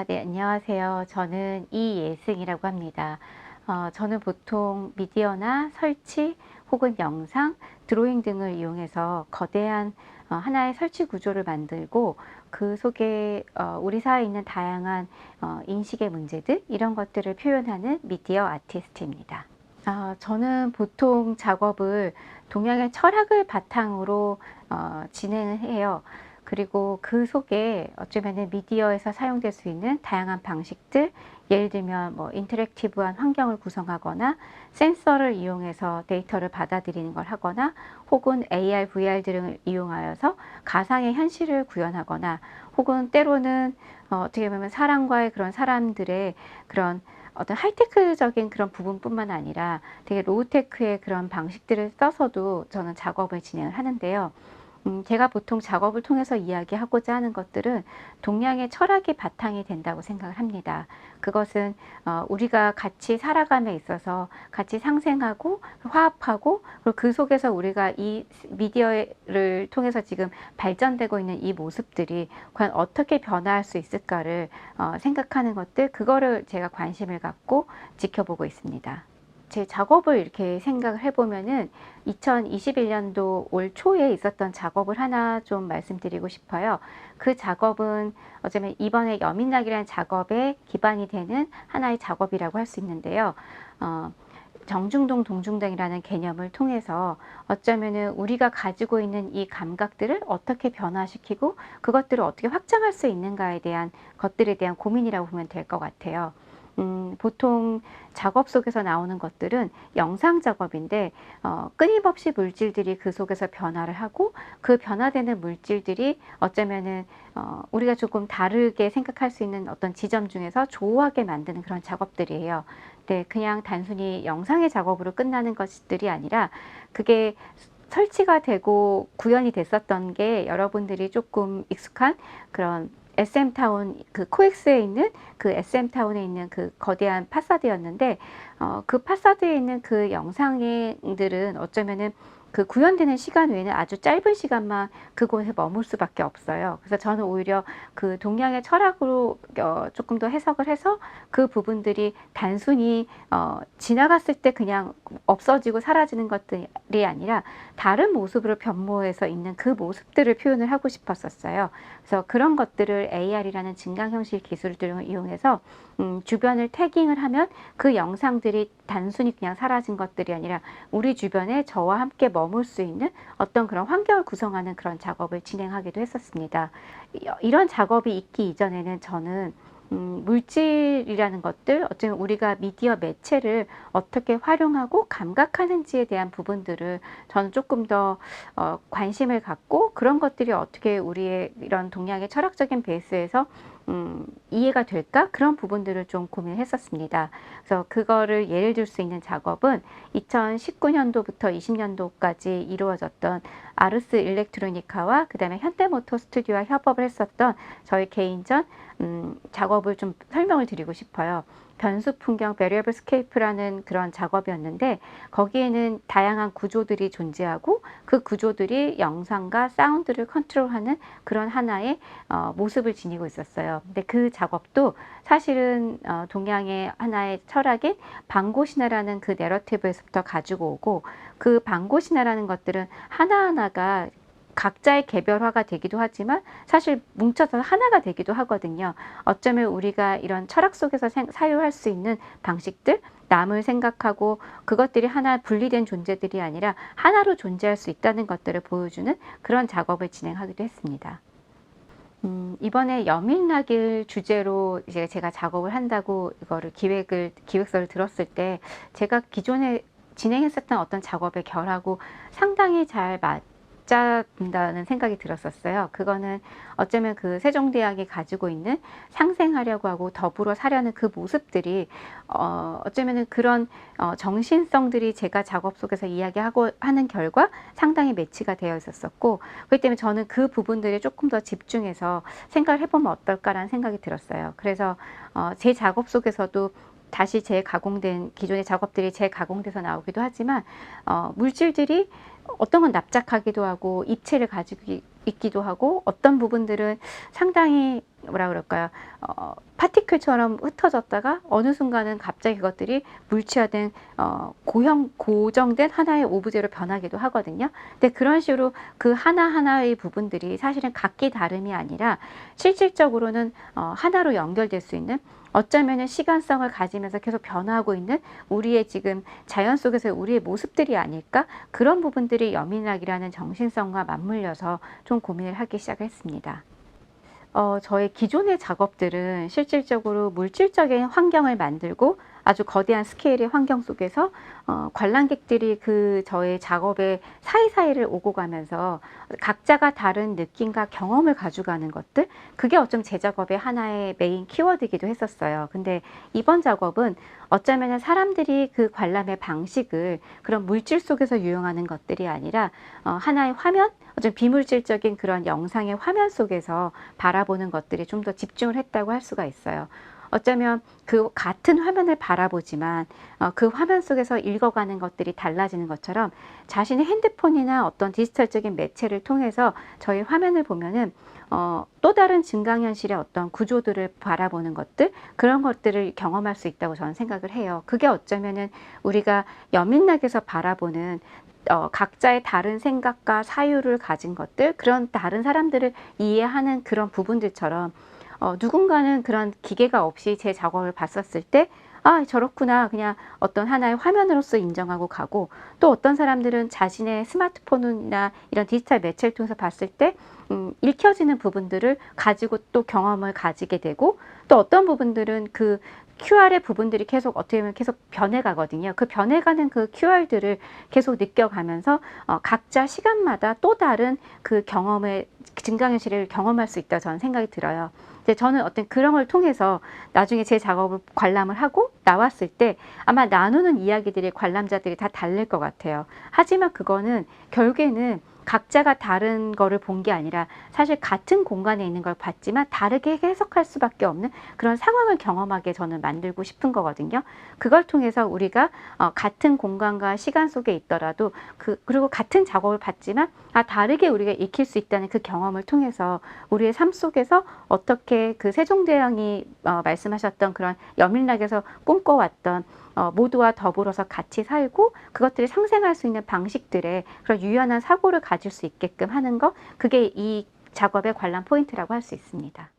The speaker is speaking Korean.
네, 안녕하세요. 저는 이예승이라고 합니다. 저는 보통 미디어나 설치 혹은 영상, 드로잉 등을 이용해서 거대한 하나의 설치 구조를 만들고 그 속에 우리 사회에 있는 다양한 인식의 문제들 이런 것들을 표현하는 미디어 아티스트입니다. 저는 보통 작업을 동양의 철학을 바탕으로 진행을 해요. 그리고 그 속에 어쩌면 미디어에서 사용될 수 있는 다양한 방식들, 예를 들면 뭐 인터랙티브한 환경을 구성하거나 센서를 이용해서 데이터를 받아들이는 걸 하거나 혹은 AR, VR 등을 이용하여서 가상의 현실을 구현하거나 혹은 때로는 어떻게 보면 사람과의 그런 사람들의 그런 어떤 하이테크적인 그런 부분뿐만 아니라 되게 로우테크의 그런 방식들을 써서도 저는 작업을 진행을 하는데요. 제가 보통 작업을 통해서 이야기하고자 하는 것들은 동양의 철학이 바탕이 된다고 생각을 합니다. 그것은 우리가 같이 살아감에 있어서 같이 상생하고 화합하고 그리고 그 속에서 우리가 이 미디어를 통해서 지금 발전되고 있는 이 모습들이 과연 어떻게 변화할 수 있을까를 생각하는 것들, 그거를 제가 관심을 갖고 지켜보고 있습니다. 제 작업을 이렇게 생각을 해보면은 2021년도 올 초에 있었던 작업을 하나 좀 말씀드리고 싶어요. 그 작업은 어쩌면 이번에 여민락이라는 작업에 기반이 되는 하나의 작업이라고 할 수 있는데요. 정중동, 동중동이라는 개념을 통해서 어쩌면은 우리가 가지고 있는 이 감각들을 어떻게 변화시키고 그것들을 어떻게 확장할 수 있는가에 대한 것들에 대한 고민이라고 보면 될 것 같아요. 보통 작업 속에서 나오는 것들은 영상 작업인데 끊임없이 물질들이 그 속에서 변화를 하고 그 변화되는 물질들이 어쩌면은 우리가 조금 다르게 생각할 수 있는 어떤 지점 중에서 조화하게 만드는 그런 작업들이에요. 네, 그냥 단순히 영상의 작업으로 끝나는 것들이 아니라 그게 설치가 되고 구현이 됐었던 게 여러분들이 조금 익숙한 그런 SM타운, 그 코엑스에 있는 그 SM타운에 있는 그 거대한 파사드였는데 그 파사드에 있는 그 영상들은 어쩌면은 그 구현되는 시간 외에는 아주 짧은 시간만 그곳에 머물 수밖에 없어요. 그래서 저는 오히려 그 동양의 철학으로 조금 더 해석을 해서 그 부분들이 단순히 지나갔을 때 그냥 없어지고 사라지는 것들이 아니라 다른 모습으로 변모해서 있는 그 모습들을 표현을 하고 싶었었어요. 그래서 그런 것들을 AR이라는 증강현실 기술들을 이용해서 주변을 태깅을 하면 그 영상들이 단순히 그냥 사라진 것들이 아니라 우리 주변에 저와 함께 머물 수 있는 어떤 그런 환경을 구성하는 그런 작업을 진행하기도 했었습니다. 이런 작업이 있기 이전에는 저는 물질이라는 것들, 어쩌면 우리가 미디어 매체를 어떻게 활용하고 감각하는지에 대한 부분들을 저는 조금 더 관심을 갖고 그런 것들이 어떻게 우리의 이런 동양의 철학적인 베이스에서 이해가 될까? 그런 부분들을 좀 고민했었습니다. 그래서 그거를 예를 들 수 있는 작업은 2019년도부터 20년도까지 이루어졌던 아르스 일렉트로니카와 그 다음에 현대모터 스튜디오와 협업을 했었던 저희 개인전 작업을 좀 설명을 드리고 싶어요. 변수 풍경 베리어블 스케이프라는 그런 작업이었는데 거기에는 다양한 구조들이 존재하고 그 구조들이 영상과 사운드를 컨트롤하는 그런 하나의 모습을 지니고 있었어요. 근데 그 작업도 사실은 동양의 하나의 철학인 방고신화라는 그 내러티브에서부터 가지고 오고 그 방고신화라는 것들은 하나하나가 각자의 개별화가 되기도 하지만 사실 뭉쳐서 하나가 되기도 하거든요. 어쩌면 우리가 이런 철학 속에서 사유할 수 있는 방식들, 남을 생각하고 그것들이 하나 분리된 존재들이 아니라 하나로 존재할 수 있다는 것들을 보여주는 그런 작업을 진행하기도 했습니다. 이번에 여민락을 주제로 이제 제가 작업을 한다고 이거를 기획서를 들었을 때 제가 기존에 진행했었던 어떤 작업의 결하고 상당히 잘 맞자다는 생각이 들었었어요. 그거는 어쩌면 그 세종대학이 가지고 있는 상생하려고 하고 더불어 사려는 그 모습들이 어쩌면은 그런 정신성들이 제가 작업 속에서 이야기하고 하는 결과 상당히 매치가 되어 있었었고 그렇기 때문에 저는 그 부분들에 조금 더 집중해서 생각을 해보면 어떨까라는 생각이 들었어요. 그래서 제 작업 속에서도 다시 재가공된 기존의 작업들이 재가공돼서 나오기도 하지만 물질들이 어떤 건 납작하기도 하고 입체를 가지고 있기도 하고 어떤 부분들은 상당히 뭐라 그럴까요? 파티클처럼 흩어졌다가 어느 순간은 갑자기 그것들이 물체화된 고정된 하나의 오브제로 변하기도 하거든요. 근데 그런 식으로 그 하나하나의 부분들이 사실은 각기 다름이 아니라 실질적으로는 하나로 연결될 수 있는, 어쩌면은 시간성을 가지면서 계속 변화하고 있는 우리의 지금 자연 속에서의 우리의 모습들이 아닐까? 그런 부분들이 여민학이라는 정신성과 맞물려서 좀 고민을 하기 시작했습니다. 저의 기존의 작업들은 실질적으로 물질적인 환경을 만들고 아주 거대한 스케일의 환경 속에서 관람객들이 그 저의 작업의 사이사이를 오고 가면서 각자가 다른 느낌과 경험을 가져가는 것들, 그게 어쩜 제 작업의 하나의 메인 키워드이기도 했었어요. 근데 이번 작업은 어쩌면 사람들이 그 관람의 방식을 그런 물질 속에서 유용하는 것들이 아니라 하나의 화면, 어떤 비물질적인 그런 영상의 화면 속에서 바라보는 것들이 좀 더 집중을 했다고 할 수가 있어요. 어쩌면 그 같은 화면을 바라보지만 그 화면 속에서 읽어가는 것들이 달라지는 것처럼 자신의 핸드폰이나 어떤 디지털적인 매체를 통해서 저희 화면을 보면은 또 다른 증강현실의 어떤 구조들을 바라보는 것들, 그런 것들을 경험할 수 있다고 저는 생각을 해요. 그게 어쩌면은 우리가 여민락에서 바라보는 각자의 다른 생각과 사유를 가진 것들, 그런 다른 사람들을 이해하는 그런 부분들처럼 누군가는 그런 기계가 없이 제 작업을 봤었을 때 아, 저렇구나, 그냥 어떤 하나의 화면으로서 인정하고 가고, 또 어떤 사람들은 자신의 스마트폰이나 이런 디지털 매체를 통해서 봤을 때 읽혀지는 부분들을 가지고 또 경험을 가지게 되고, 또 어떤 부분들은 그 QR의 부분들이 계속 어떻게 보면 계속 변해가거든요. 그 변해가는 그 QR들을 계속 느껴가면서 각자 시간마다 또 다른 그 경험의 증강현실을 경험할 수 있다고 저는 생각이 들어요. 이제 저는 어떤 그런 걸 통해서 나중에 제 작업을 관람을 하고 나왔을 때 아마 나누는 이야기들이 관람자들이 다 다를 것 같아요. 하지만 그거는 결국에는 각자가 다른 거를 본 게 아니라 사실 같은 공간에 있는 걸 봤지만 다르게 해석할 수밖에 없는 그런 상황을 경험하게 저는 만들고 싶은 거거든요. 그걸 통해서 우리가 같은 공간과 시간 속에 있더라도 그리고 같은 작업을 봤지만 다르게 우리가 익힐 수 있다는 그 경험을 통해서 우리의 삶 속에서 어떻게 그 세종대왕이 말씀하셨던 그런 여민락에서 꿈꿔왔던 모두와 더불어서 같이 살고 그것들이 상생할 수 있는 방식들의 그런 유연한 사고를 가질 수 있게끔 하는 것, 그게 이 작업의 관람 포인트라고 할 수 있습니다.